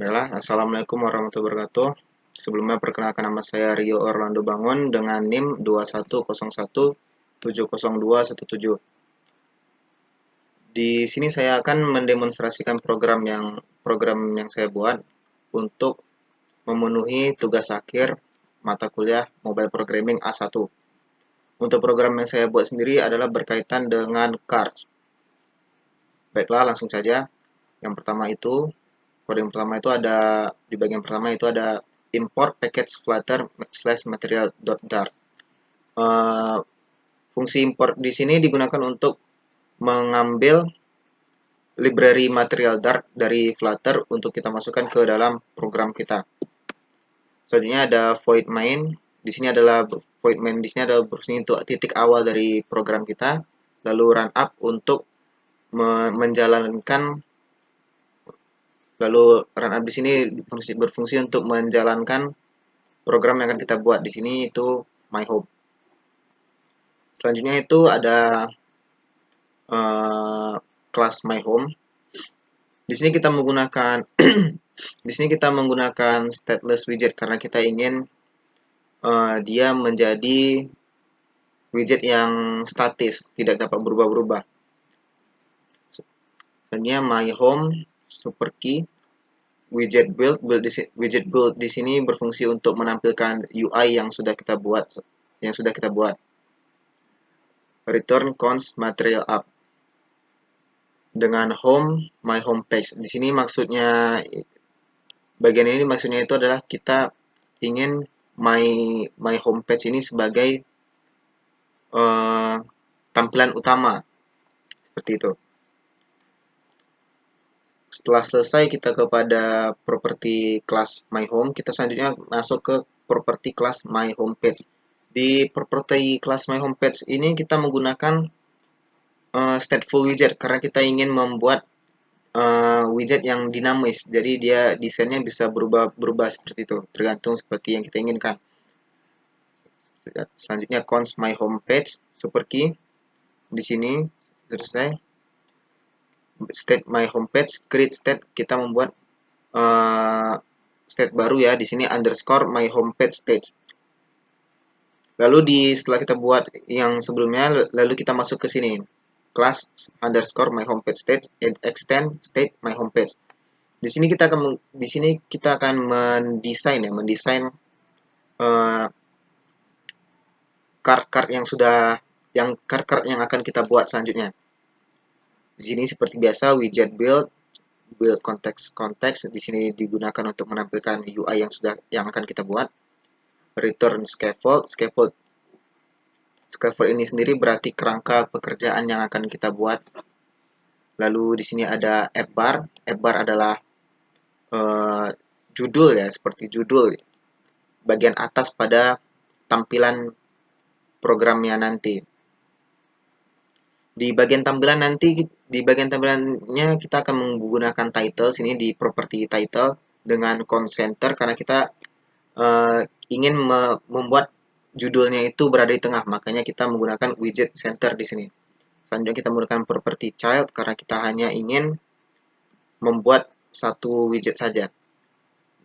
Baiklah, Assalamualaikum warahmatullahi wabarakatuh. Sebelumnya perkenalkan nama saya Rio Orlando Bangun dengan NIM 2101702717. Di sini saya akan mendemonstrasikan program yang saya buat untuk memenuhi tugas akhir mata kuliah Mobile Programming A1. Untuk program yang saya buat sendiri adalah berkaitan dengan cards. Baiklah, langsung saja. Yang pertama itu Kode yang pertama itu ada di bagian pertama itu ada import package flutter slash material.dart. Fungsi import di sini digunakan untuk mengambil library material Dart dari Flutter untuk kita masukkan ke dalam program kita. Selanjutnya ada void main. Di sini adalah void main di sini adalah berfungsi untuk titik awal dari program kita, lalu run up untuk menjalankan. Lalu run up di sini berfungsi untuk menjalankan program yang akan kita buat. Di sini itu my home. Selanjutnya itu ada kelas my home. Di sini kita menggunakan di sini kita menggunakan stateless widget karena kita ingin dia menjadi widget yang statis, tidak dapat berubah-ubah. Selanjutnya my home super key widget build di sini berfungsi untuk menampilkan UI yang sudah kita buat. Return const material up dengan home my home page. Di sini maksudnya bagian ini maksudnya itu adalah kita ingin my home page ini sebagai tampilan utama seperti itu. Setelah selesai kita kepada properti kelas my home, kita selanjutnya masuk ke properti kelas my home page. Di properti kelas my home page ini kita menggunakan stateful widget karena kita ingin membuat widget yang dinamis. Jadi dia desainnya bisa berubah seperti itu, tergantung seperti yang kita inginkan. Selanjutnya const my home page super key. Di sini selesai. State my home page, create state, kita membuat state baru ya. Di sini underscore my home page stage. Lalu setelah kita buat yang sebelumnya, lalu kita masuk ke sini. Class underscore my home page stage and extend state my home page. Di sini kita akan mendesain card-card yang akan kita buat selanjutnya. Di sini seperti biasa widget build konteks. Di sini digunakan untuk menampilkan UI yang akan kita buat. Return scaffold ini sendiri berarti kerangka pekerjaan yang akan kita buat. Lalu di sini ada app bar adalah judul ya, seperti judul bagian atas pada tampilan programnya nanti. Di bagian tampilannya kita akan menggunakan title sini di property title dengan center karena kita ingin membuat judulnya itu berada di tengah, makanya kita menggunakan widget center di sini. Selanjutnya kita menggunakan property child karena kita hanya ingin membuat satu widget saja,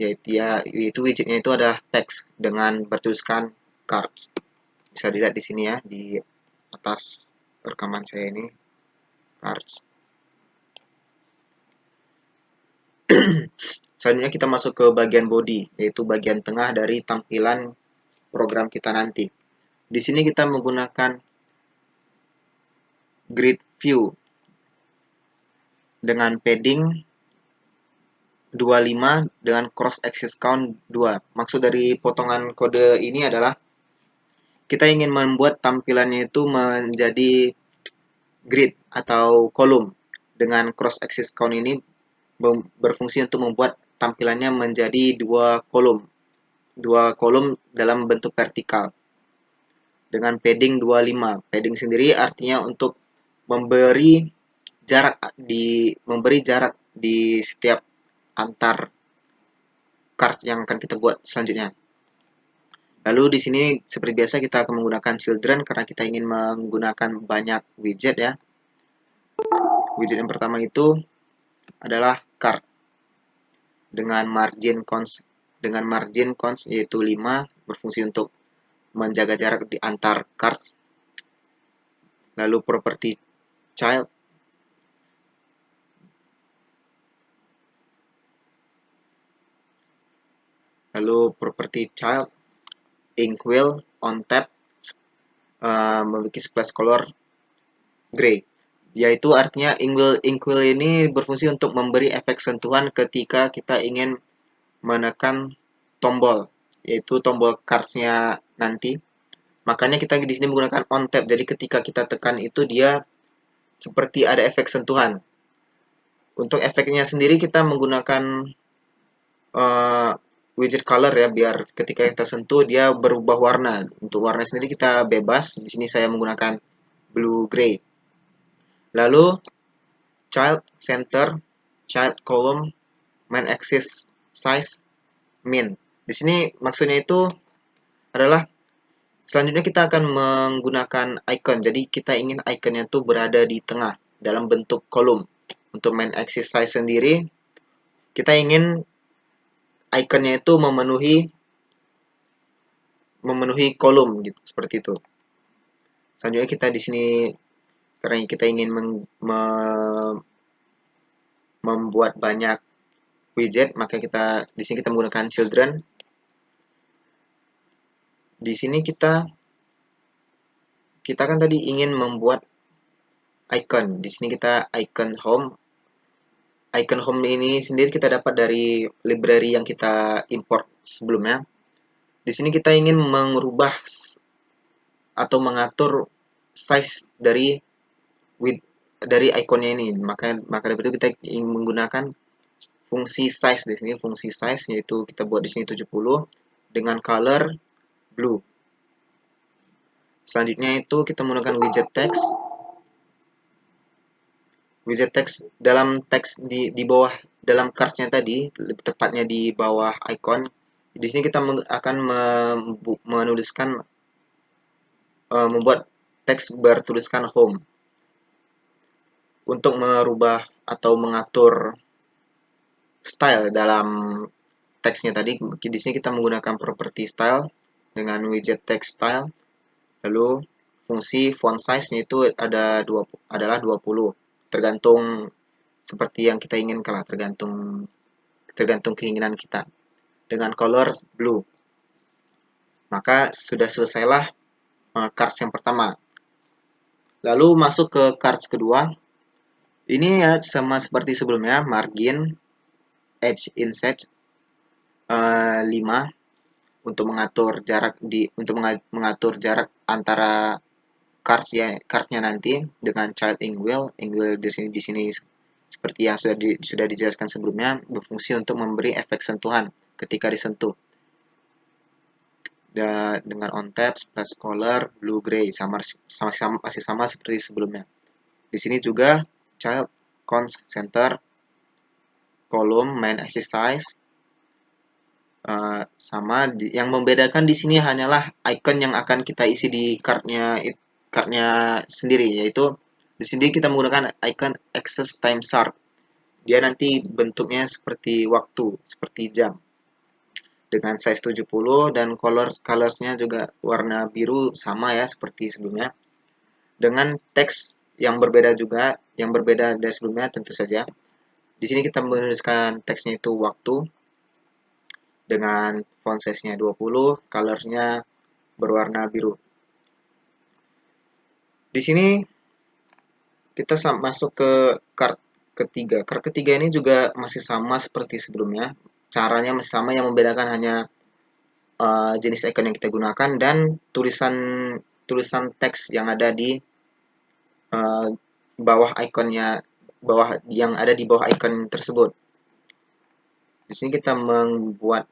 yaitu widgetnya itu adalah teks dengan bertuliskan cards. Bisa dilihat di sini ya, di atas rekaman saya ini cards. Selanjutnya kita masuk ke bagian body, yaitu bagian tengah dari tampilan program kita nanti. Di sini kita menggunakan grid view dengan padding 25 dengan cross axis count 2. Maksud dari potongan kode ini adalah kita ingin membuat tampilannya itu menjadi grid atau kolom. Dengan cross axis count ini berfungsi untuk membuat tampilannya menjadi dua kolom dalam bentuk vertikal dengan padding 25. Padding sendiri artinya untuk memberi jarak di setiap antar card yang akan kita buat selanjutnya. Lalu di sini seperti biasa kita akan menggunakan children karena kita ingin menggunakan banyak widget ya. Widget yang pertama itu adalah card. dengan margin cons yaitu 5, berfungsi untuk menjaga jarak di antar cards. Lalu property child, inkwell on tap memiliki splash color gray, yaitu artinya inkwell ini berfungsi untuk memberi efek sentuhan ketika kita ingin menekan tombol, yaitu tombol cards-nya nanti. Makanya kita di sini menggunakan on tap. Jadi ketika kita tekan itu dia seperti ada efek sentuhan. Untuk efeknya sendiri kita menggunakan widget color ya, biar ketika kita sentuh dia berubah warna. Untuk warna sendiri kita bebas. Di sini saya menggunakan blue gray. Lalu child center, child column, main axis size, min. Di sini maksudnya itu adalah selanjutnya kita akan menggunakan icon. Jadi kita ingin iconnya itu berada di tengah dalam bentuk kolom. Untuk main axis size sendiri, kita ingin iconnya itu memenuhi kolom gitu, seperti itu. Selanjutnya kita di sini karena kita ingin membuat banyak widget, maka di sini kita menggunakan children. Di sini kita kan tadi ingin membuat icon. Di sini kita icon home. Icon home ini sendiri kita dapat dari library yang kita import sebelumnya. Di sini kita ingin mengubah atau mengatur size dari ikonnya ini. Maka dari itu kita ingin menggunakan fungsi size di sini. Fungsi size yaitu kita buat di sini 70 dengan color blue. Selanjutnya itu kita menggunakan widget text. Widget text dalam teks di bawah dalam cards-nya tadi, lebih tepatnya di bawah icon. Di sini kita akan menuliskan membuat teks bertuliskan home. Untuk merubah atau mengatur style dalam teksnya tadi, di sini kita menggunakan property style dengan widget text style. Lalu fungsi font size-nya itu adalah 20. Tergantung seperti yang kita inginkan, tergantung keinginan kita. Dengan color blue. Maka sudah selesailah cards yang pertama. Lalu masuk ke cards kedua. Ini ya sama seperti sebelumnya, margin, edge inset 5 untuk mengatur jarak antara cards-nya nanti dengan child inkwell. Inkwell di sini seperti yang sudah dijelaskan sebelumnya, berfungsi untuk memberi efek sentuhan ketika disentuh. Dengan on tap, splash color, blue gray masih sama seperti sebelumnya. Di sini juga child cons center, kolom main axis size sama. Yang membedakan di sini hanyalah icon yang akan kita isi di cardnya sendiri, yaitu di sini kita menggunakan icon access time sharp. Dia nanti bentuknya seperti waktu, seperti jam, dengan size 70 dan colorsnya juga warna biru sama ya seperti sebelumnya, dengan teks yang berbeda dari sebelumnya tentu saja. Di sini kita menuliskan teksnya itu waktu dengan font size-nya 20, colornya berwarna biru. Di sini kita masuk ke card ketiga. Card ketiga ini juga masih sama seperti sebelumnya. Caranya masih sama, yang membedakan hanya jenis icon yang kita gunakan dan tulisan teks yang ada di yang ada di bawah icon tersebut. Di sini kita membuat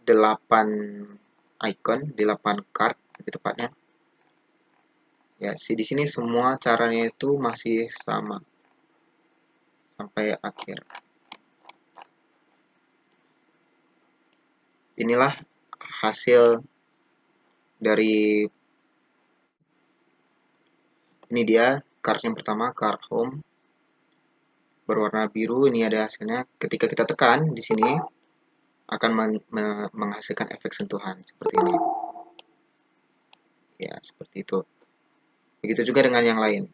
8 card lebih tepatnya. Ya, di sini semua caranya itu masih sama sampai akhir. Inilah hasil dari ini dia card yang pertama, card home. berwarna biru, ini ada hasilnya. Ketika kita tekan di sini akan menghasilkan efek sentuhan seperti ini. Ya, seperti itu. Begitu juga dengan yang lain.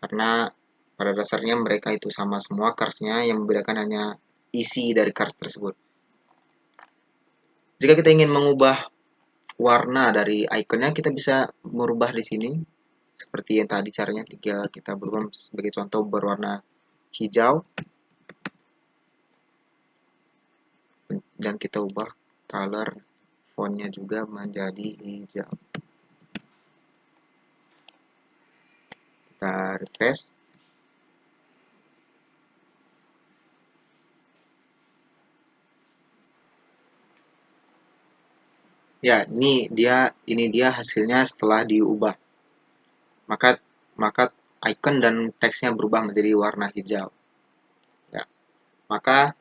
Karena pada dasarnya mereka itu sama semua cards-nya, yang membedakan hanya isi dari card tersebut. Jika kita ingin mengubah warna dari ikonnya, kita bisa merubah di sini. Seperti yang tadi caranya, tinggal kita berubah sebagai contoh berwarna hijau. Dan kita ubah color fontnya juga menjadi hijau. Kita refresh. Ya, ini dia hasilnya setelah diubah. Maka icon dan teksnya berubah menjadi warna hijau. Ya, maka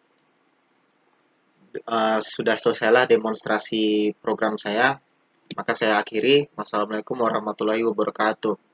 sudah selesailah demonstrasi program saya. Maka saya akhiri. Wassalamualaikum warahmatullahi wabarakatuh.